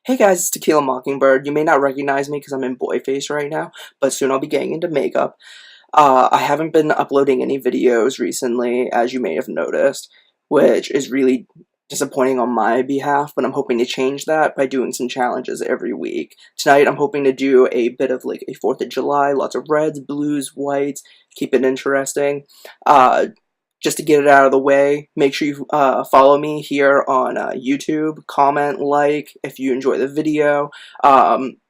Hey guys, it's Tequila Mockingbird. You may not recognize me because I'm in boy face right now, but soon I'll be getting into makeup. I haven't been uploading any videos recently, as you may have noticed, which is really disappointing on my behalf, but I'm hoping to change that by doing some challenges every week. Tonight I'm hoping to do a bit of like a 4th of July, lots of reds, blues, whites, keep it interesting. Just to get it out of the way, make sure you follow me here on YouTube, comment, like if you enjoy the video.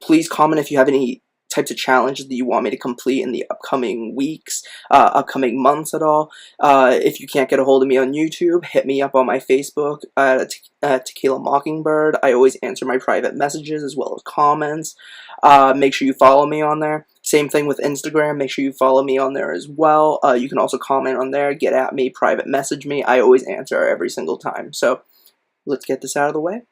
Please comment if you have any types of challenges that you want me to complete in the upcoming weeks, upcoming months at all. If you can't get a hold of me on YouTube, hit me up on my Facebook at Tequila Mockingbird. I always answer my private messages as well as comments. Make sure you follow me on there. Same thing with Instagram, make sure you follow me on there as well. You can also comment on there, get at me, private message me. I always answer every single time. So let's get this out of the way.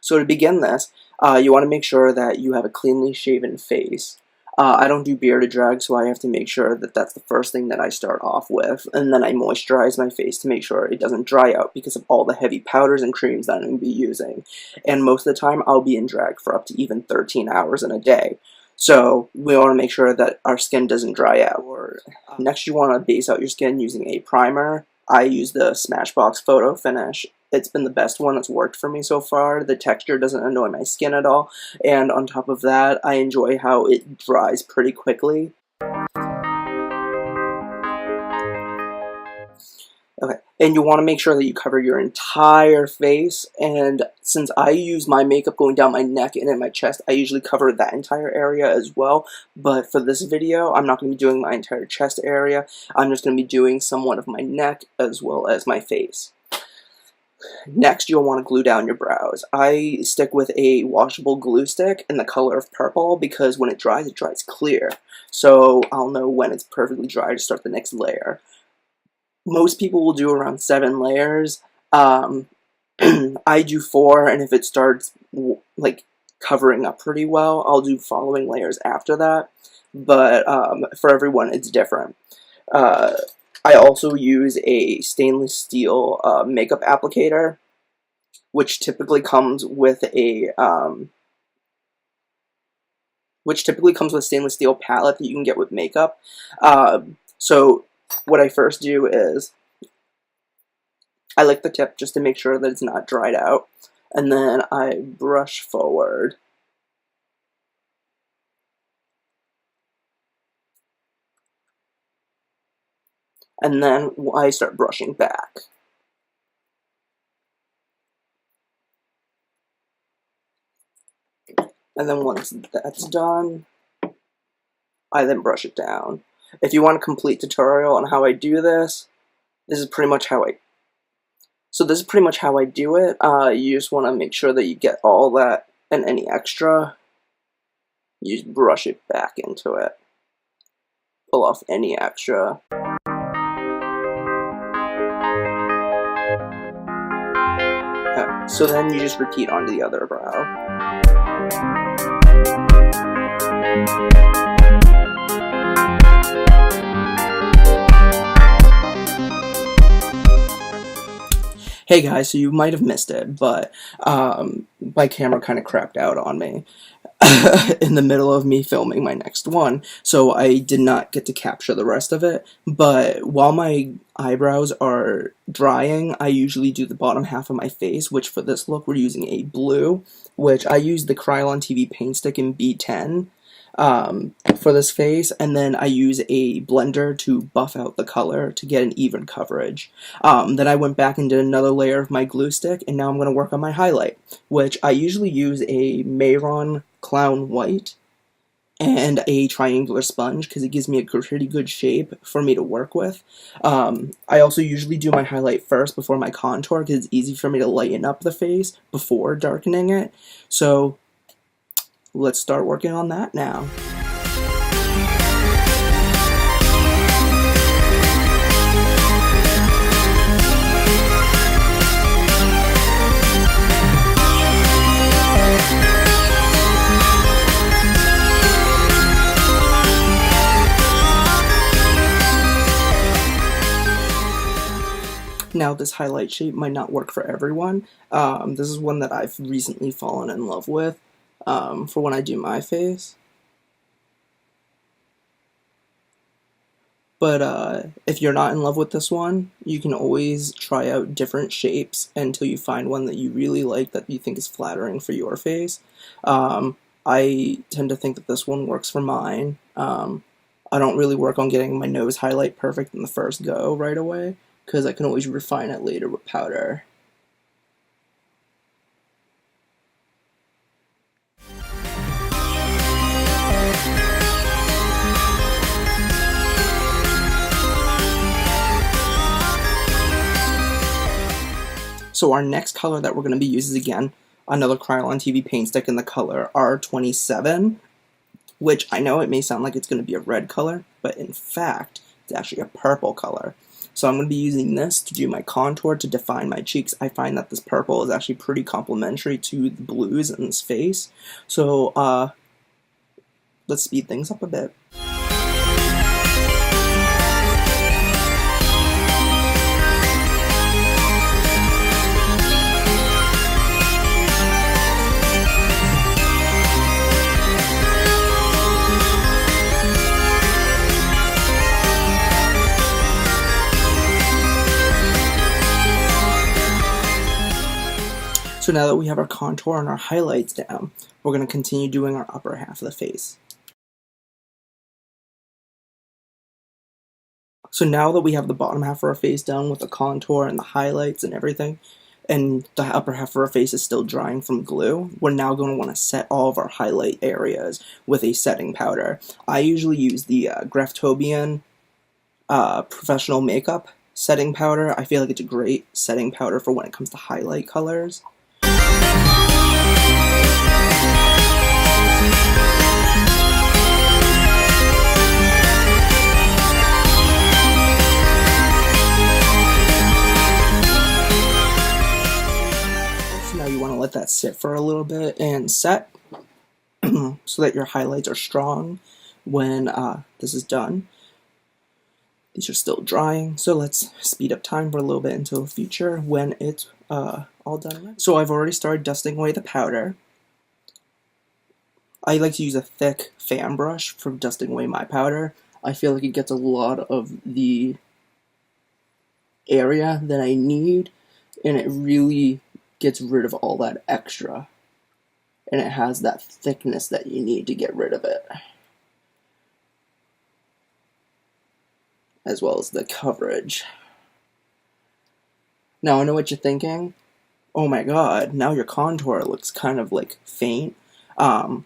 So to begin this, you want to make sure that you have a cleanly shaven face. I don't do bearded drag, so I have to make sure that that's the first thing that I start off with. And then I moisturize my face to make sure it doesn't dry out because of all the heavy powders and creams that I'm going to be using. And most of the time, I'll be in drag for up to even 13 hours in a day. So we want to make sure that our skin doesn't dry out. Next, you want to base out your skin using a primer. I use the Smashbox Photo Finish. It's been the best one that's worked for me so far. The texture doesn't annoy my skin at all. And on top of that, I enjoy how it dries pretty quickly. Okay, and you want to make sure that you cover your entire face, and since I use my makeup going down my neck and in my chest, I usually cover that entire area as well, but for this video, I'm not going to be doing my entire chest area. I'm just going to be doing somewhat of my neck as well as my face. Next, you'll want to glue down your brows. I stick with a washable glue stick in the color of purple because when it dries clear, so I'll know when it's perfectly dry to start the next layer. Most people will do around 7 layers. I do 4, and if it starts like covering up pretty well, I'll do following layers after that. But for everyone, it's different. I also use a stainless steel makeup applicator, which typically comes with a stainless steel palette that you can get with makeup. So what I first do is I lick the tip just to make sure that it's not dried out, and then I brush forward. And then I start brushing back. And then once that's done, I then brush it down. If you want a complete tutorial on how I do this, this is pretty much how I do it. You just want to make sure that you get all that and any extra. You just brush it back into it. Pull off any extra. So then you just repeat onto the other brow. Hey guys, so you might have missed it, but my camera kind of crapped out on me in the middle of me filming my next one, so I did not get to capture the rest of it. But while my eyebrows are drying, I usually do the bottom half of my face, which for this look we're using a blue, which I use the Krylon TV paint stick in B10 for this face, and then I use a blender to buff out the color to get an even coverage. Then I went back and did another layer of my glue stick, and now I'm going to work on my highlight, which I usually use a Mayron Clown White and a triangular sponge because it gives me a pretty good shape for me to work with. I also usually do my highlight first before my contour because it's easy for me to lighten up the face before darkening it. So let's start working on that now. Now, this highlight shape might not work for everyone. This is one that I've recently fallen in love with for when I do my face. But if you're not in love with this one, you can always try out different shapes until you find one that you really like, that you think is flattering for your face. I tend to think that this one works for mine. I don't really work on getting my nose highlight perfect in the first go right away, because I can always refine it later with powder. So our next color that we're going to be using is, again, another Krylon TV paint stick in the color R27, which I know it may sound like it's going to be a red color, but in fact, it's actually a purple color. So I'm going to be using this to do my contour to define my cheeks. I find that this purple is actually pretty complementary to the blues in this face. So let's speed things up a bit. So now that we have our contour and our highlights down, we're going to continue doing our upper half of the face. So now that we have the bottom half of our face done with the contour and the highlights and everything, and the upper half of our face is still drying from glue, we're now going to want to set all of our highlight areas with a setting powder. I usually use the Graftobian Professional Makeup setting powder. I feel like it's a great setting powder for when it comes to highlight colors. So now you want to let that sit for a little bit and set so that your highlights are strong when this is done. These are still drying, so let's speed up time for a little bit until the future when it's all done. So I've already started dusting away the powder. I like to use a thick fan brush for dusting away my powder. I feel like it gets a lot of the area that I need, and it really gets rid of all that extra. And it has that thickness that you need to get rid of it, as well as the coverage. Now I know what you're thinking. Oh my god, now your contour looks kind of like faint. I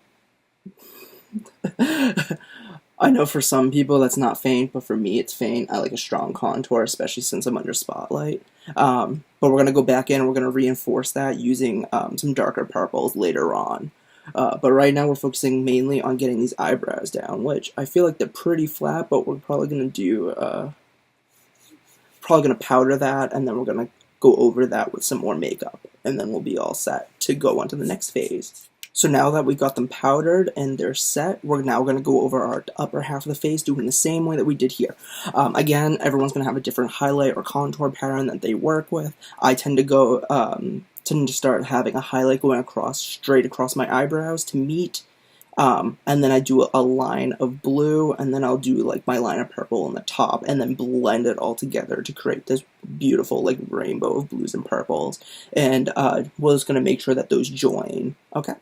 know for some people that's not faint, but for me it's faint. I like a strong contour, especially since I'm under spotlight. But we're going to go back in and we're going to reinforce that using some darker purples later on. But right now we're focusing mainly on getting these eyebrows down, which I feel like they're pretty flat, but we're probably going to do, powder that, and then we're going to go over that with some more makeup, and then we'll be all set to go on to the next phase. So now that we got them powdered and they're set, we're now going to go over our upper half of the face, doing the same way that we did here. Again, everyone's going to have a different highlight or contour pattern that they work with. I tend to go, tend to start having a highlight going straight across my eyebrows to meet, and then I do a line of blue, and then I'll do like my line of purple on the top, and then blend it all together to create this beautiful like rainbow of blues and purples. And we're just going to make sure that those join. Okay.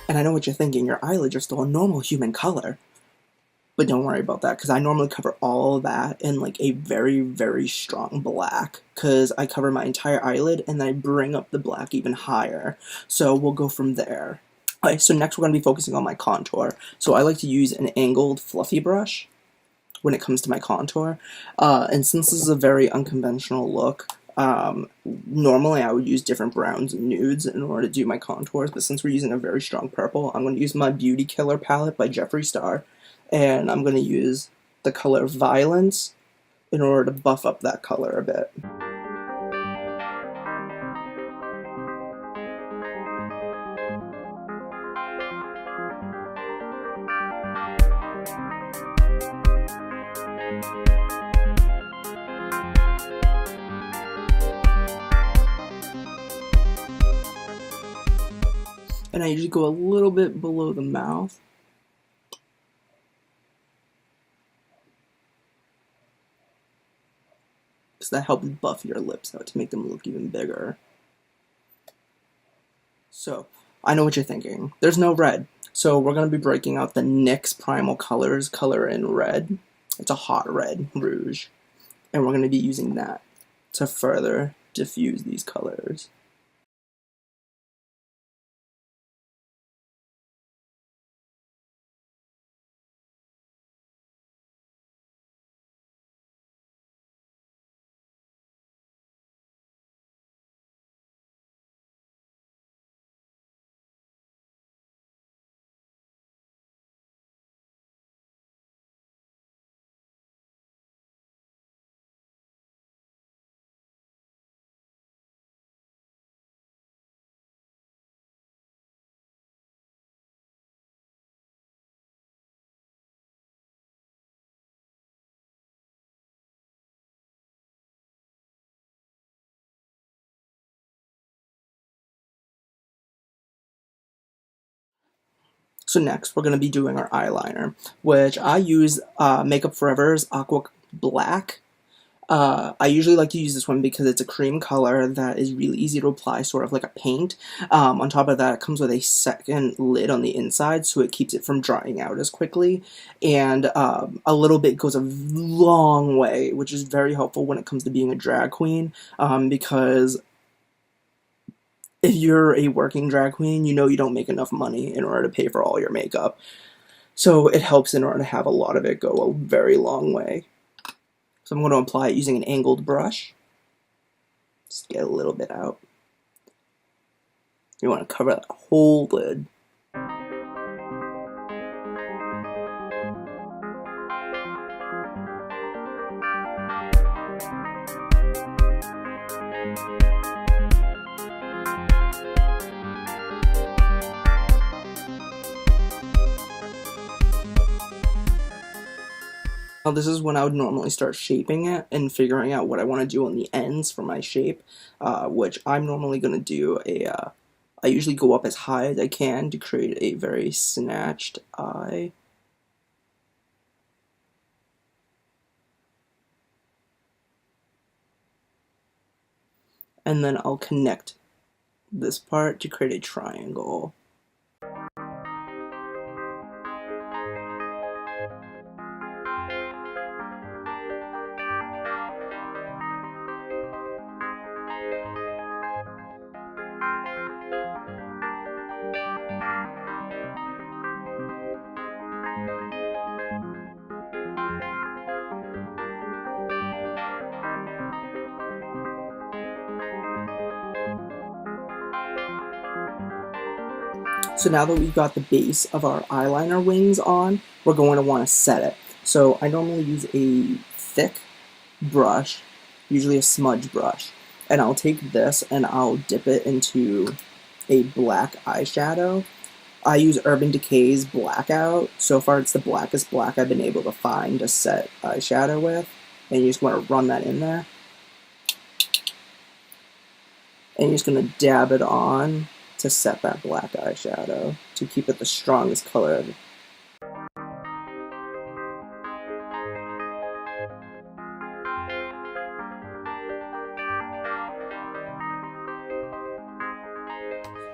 And I know what you're thinking, your eyelids are still a normal human color. But don't worry about that, because I normally cover all of that in like a very, very strong black, because I cover my entire eyelid and then I bring up the black even higher. So we'll go from there. Alright, so next we're going to be focusing on my contour. So I like to use an angled fluffy brush when it comes to my contour. And since this is a very unconventional look, normally I would use different browns and nudes in order to do my contours, but since we're using a very strong purple, I'm going to use my Beauty Killer palette by Jeffree Star, and I'm going to use the color Violence in order to buff up that color a bit. And I usually go a little bit below the mouth. Because that helps buff your lips out to make them look even bigger. So, I know what you're thinking. There's no red. So we're going to be breaking out the NYX Primal Colors color in red. It's a hot red rouge. And we're going to be using that to further diffuse these colors. So next, we're going to be doing our eyeliner, which I use Makeup Forever's Aqua Black. I usually like to use this one because it's a cream color that is really easy to apply, sort of like a paint. On top of that, it comes with a second lid on the inside, so it keeps it from drying out as quickly. And a little bit goes a long way, which is very helpful when it comes to being a drag queen, because if you're a working drag queen, you know you don't make enough money in order to pay for all your makeup. So it helps in order to have a lot of it go a very long way. So I'm going to apply it using an angled brush. Just get a little bit out. You want to cover that whole lid. Now this is when I would normally start shaping it and figuring out what I want to do on the ends for my shape, which I'm normally going to do I usually go up as high as I can to create a very snatched eye. And then I'll connect this part to create a triangle. So now that we've got the base of our eyeliner wings on, we're going to want to set it. So I normally use a thick brush, usually a smudge brush, and I'll take this and I'll dip it into a black eyeshadow. I use Urban Decay's Blackout. So far it's the blackest black I've been able to find to set eyeshadow with, and you just want to run that in there. And you're just going to dab it on to set that black eyeshadow to keep it the strongest color. And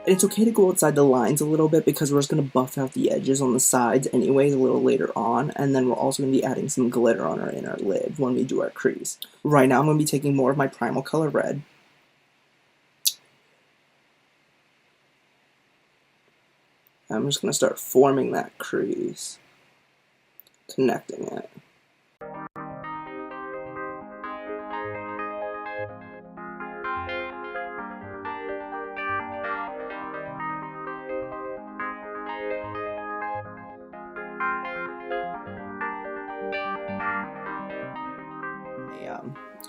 it's okay to go outside the lines a little bit because we're just going to buff out the edges on the sides anyways a little later on, and then we're also going to be adding some glitter on our inner lid when we do our crease. Right now I'm going to be taking more of my Primal Color Red, I'm just going to start forming that crease, connecting it.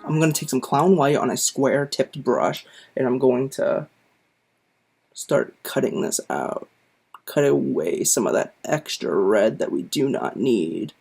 I'm going to take some Clown White on a square tipped brush, and I'm going to start cutting this out. Cut away some of that extra red that we do not need.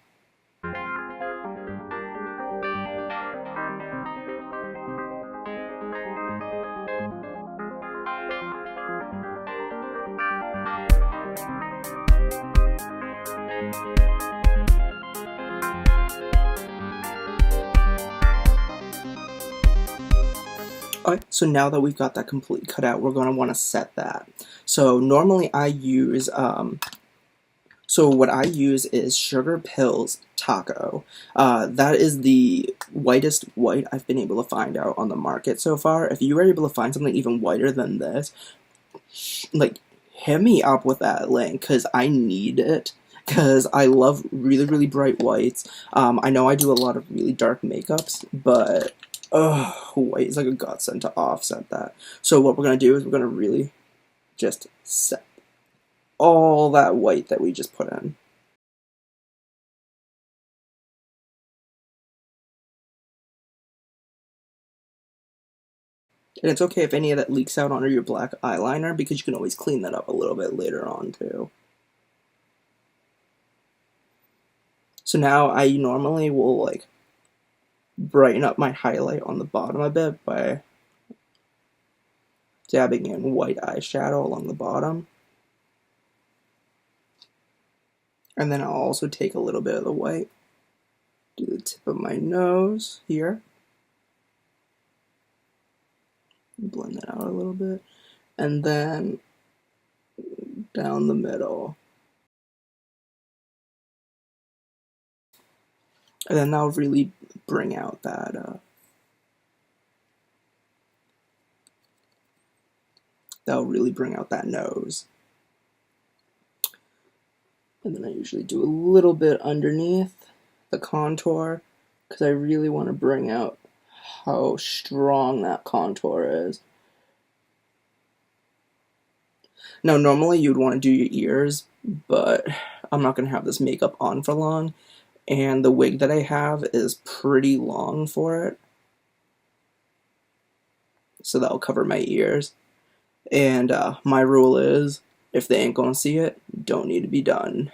Alright, so now that we've got that completely cut out, we're going to want to set that. So normally I use, what I use is Sugar Pills Taco. That is the whitest white I've been able to find out on the market so far. If you were able to find something even whiter than this, like, hit me up with that link, because I need it. Because I love really, really bright whites. I know I do a lot of really dark makeups, but white is like a godsend to offset that. So what we're going to do is we're going to really just set all that white that we just put in. And it's okay if any of that leaks out onto your black eyeliner, because you can always clean that up a little bit later on too. So now I normally will like brighten up my highlight on the bottom a bit by dabbing in white eyeshadow along the bottom. And then I'll also take a little bit of the white, do the tip of my nose here, blend that out a little bit, and then down the middle. And then that'll really bring out that nose. And then I usually do a little bit underneath the contour, because I really want to bring out how strong that contour is. Now normally you'd want to do your ears, but I'm not going to have this makeup on for long, and the wig that I have is pretty long for it, so that'll cover my ears. And my rule is, if they ain't gonna see it, don't need to be done.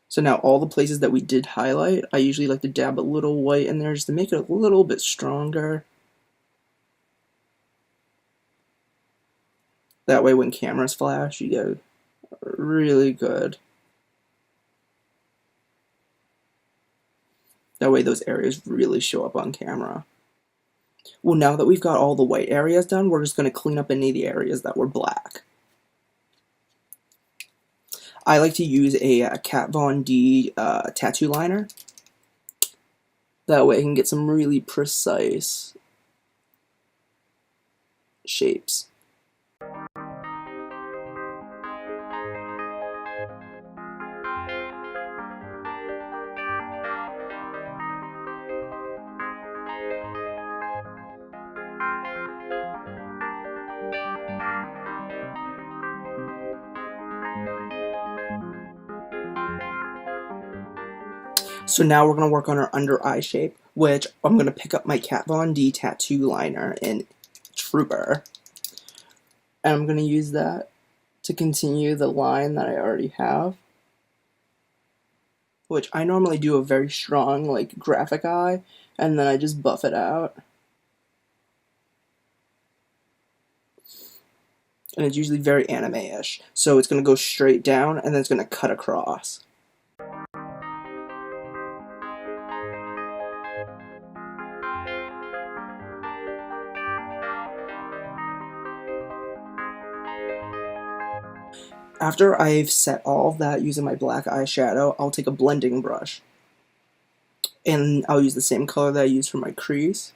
So now all the places that we did highlight, I usually like to dab a little white in there just to make it a little bit stronger. That way when cameras flash, you get really good. That way those areas really show up on camera. Well, now that we've got all the white areas done, we're just going to clean up any of the areas that were black. I like to use a Kat Von D tattoo liner. That way I can get some really precise shapes. So now we're going to work on our under eye shape, which I'm going to pick up my Kat Von D tattoo liner in Trooper. And I'm going to use that to continue the line that I already have, which I normally do a very strong, like, graphic eye, and then I just buff it out. And it's usually very anime-ish. So it's going to go straight down, and then it's going to cut across. After I've set all of that using my black eyeshadow, I'll take a blending brush, and I'll use the same color that I used for my crease,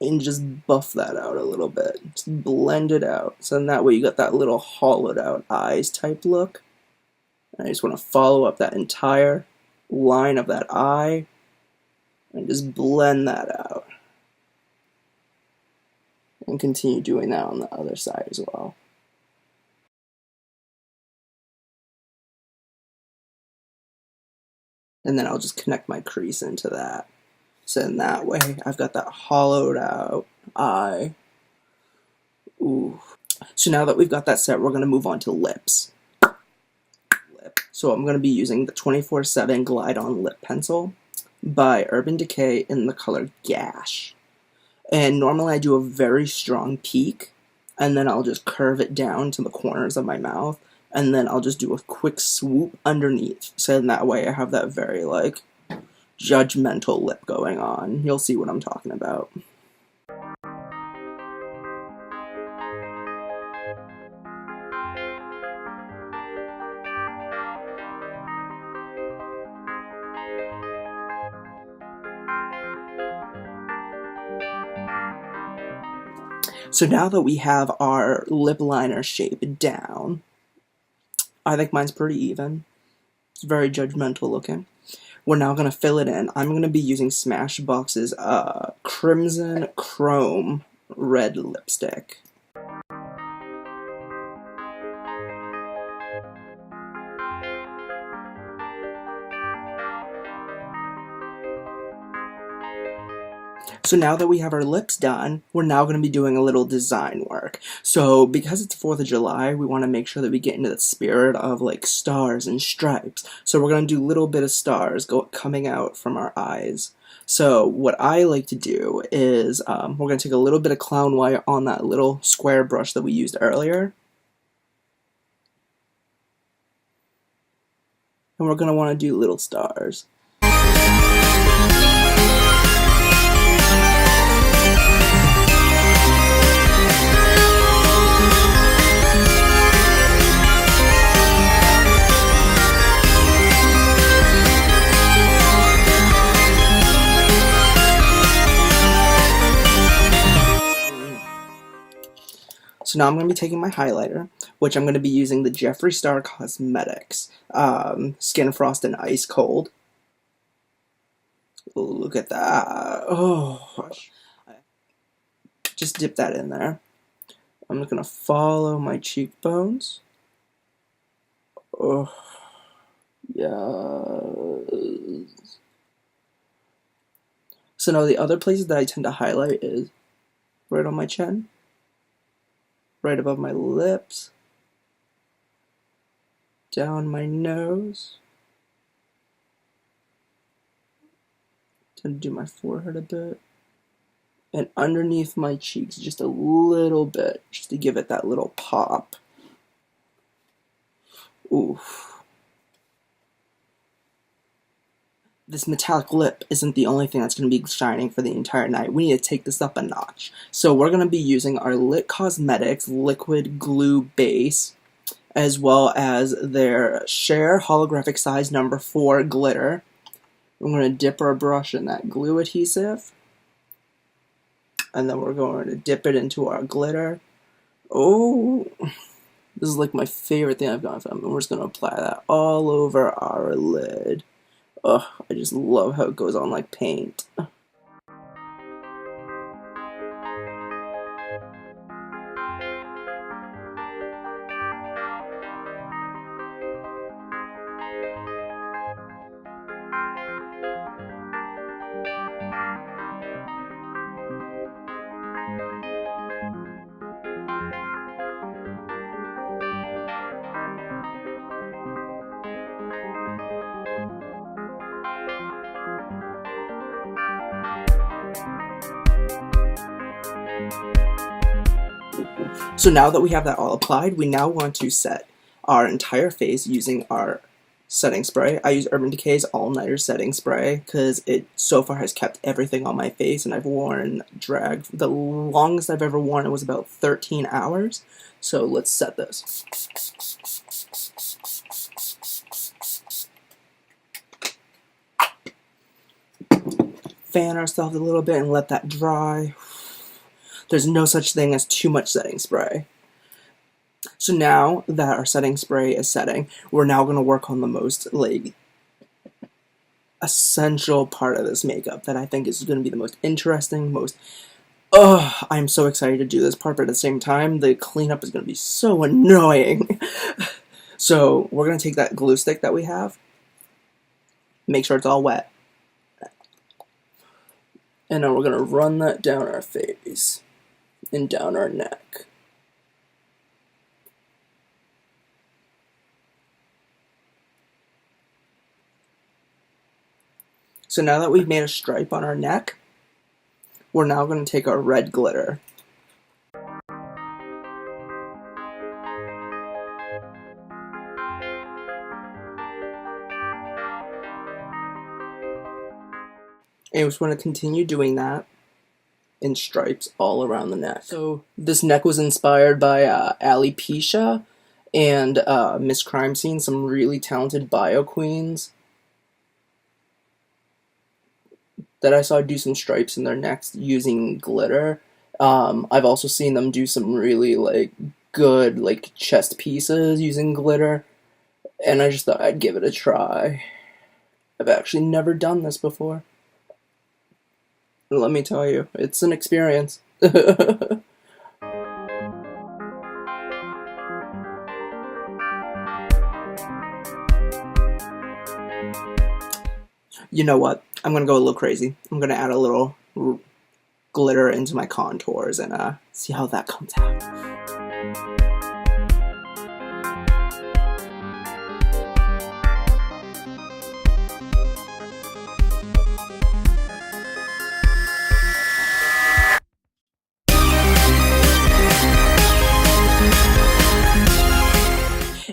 and just buff that out a little bit. Just blend it out. So then that way you got that little hollowed out eyes type look. And I just want to follow up that entire line of that eye and just blend that out. And continue doing that on the other side as well. And then I'll just connect my crease into that. So in that way, I've got that hollowed out eye. Ooh. So now that we've got that set, we're going to move on to lips. So I'm going to be using the 24/7 Glide On Lip Pencil by Urban Decay in the color Gash. And normally I do a very strong peak, and then I'll just curve it down to the corners of my mouth, and then I'll just do a quick swoop underneath. So in that way I have that very, like, judgmental lip going on. You'll see what I'm talking about. So now that we have our lip liner shape down, I think mine's pretty even. It's very judgmental looking. We're now going to fill it in. I'm going to be using Smashbox's Crimson Chrome red lipstick. So now that we have our lips done, we're now going to be doing a little design work. So because it's 4th of July, we want to make sure that we get into the spirit of like stars and stripes. So we're going to do a little bit of stars coming out from our eyes. So what I like to do is we're going to take a little bit of clown white on that little square brush that we used earlier. And we're going to want to do little stars. So now I'm going to be taking my highlighter, which I'm going to be using the Jeffree Star Cosmetics Skin Frost and Ice Cold. Ooh, look at that. Oh, just dip that in there. I'm just going to follow my cheekbones. Oh, yes. So now the other places that I tend to highlight is right on my chin, right above my lips, down my nose, tend to do my forehead a bit, and underneath my cheeks just a little bit, just to give it that little pop. Oof. This metallic lip isn't the only thing that's going to be shining for the entire night. We need to take this up a notch. So we're going to be using our Lit Cosmetics Liquid Glue Base, as well as their Share Holographic Size No. 4 Glitter. We're going to dip our brush in that glue adhesive, and then we're going to dip it into our glitter. Oh, this is like my favorite thing I've gone from. And we're just going to apply that all over our lid. Ugh, I just love how it goes on like paint. So now that we have that all applied, we now want to set our entire face using our setting spray. I use Urban Decay's All Nighter setting spray because it so far has kept everything on my face, and I've worn drag. The longest I've ever worn it was about 13 hours. So let's set this. Fan ourselves a little bit and let that dry. There's no such thing as too much setting spray. So now that our setting spray is setting, we're now going to work on the most, like, essential part of this makeup that I think is going to be the most interesting, I'm so excited to do this part, but at the same time, the cleanup is going to be so annoying. So we're going to take that glue stick that we have, make sure it's all wet, and then we're going to run that down our face and down our neck. So now that we've made a stripe on our neck, we're now going to take our red glitter. And we're just going to continue doing that in stripes all around the neck. So this neck was inspired by Alopecia and Miss Crime Scene, some really talented bio queens that I saw do some stripes in their necks using glitter. I've also seen them do some really good chest pieces using glitter, and I just thought I'd give it a try. I've actually never done this before. Let me tell you, it's an experience. You know what? I'm gonna go a little crazy. I'm gonna add a little glitter into my contours and see how that comes out.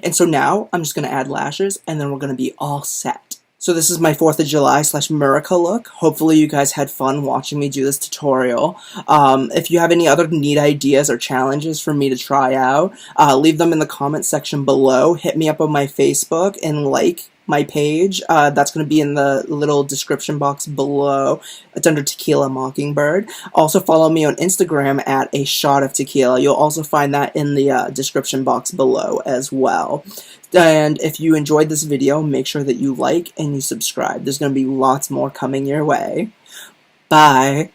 And so now I'm just gonna add lashes, and then we're gonna be all set. So this is my 4th of July / America look. Hopefully you guys had fun watching me do this tutorial. If you have any other neat ideas or challenges for me to try out, leave them in the comment section below. Hit me up on my Facebook and like my page. That's going to be in the little description box below. It's under Tequila Mockingbird. Also follow me on Instagram at A Shot of Tequila. You'll also find that in the description box below as well. And if you enjoyed this video, make sure that you like and you subscribe. There's going to be lots more coming your way. Bye.